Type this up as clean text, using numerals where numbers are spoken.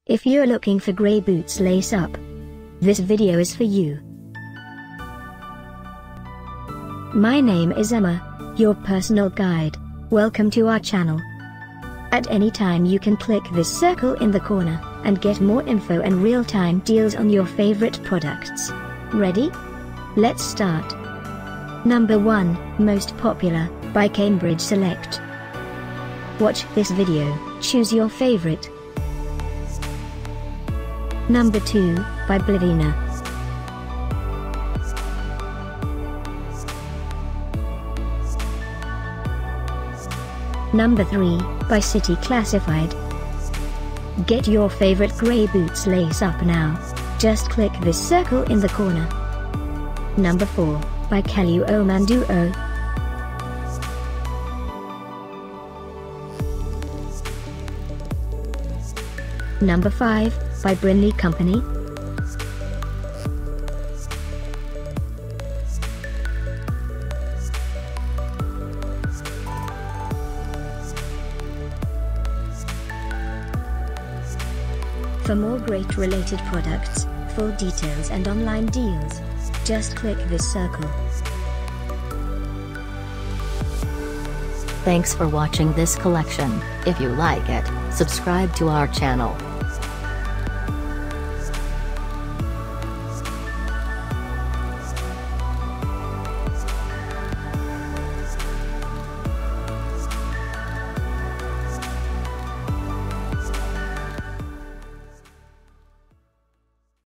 If you're looking for grey boots lace up, this video is for you. My name is Emma, your personal guide. Welcome to our channel. At any time you can click this circle in the corner, and get more info and real-time deals on your favorite products. Ready? Let's start. Number 1, Most Popular, by Cambridge Select. Watch this video, choose your favorite. Number 2, by Blivener. Number 3, by City Classified. Get your favorite grey boots lace up now. Just click this circle in the corner. Number 4, by Keluomanduo. Number 5, by Brinley Company. For more great related products, full details and online deals, just click this circle. Thanks for watching this collection. If you like it, subscribe to our channel.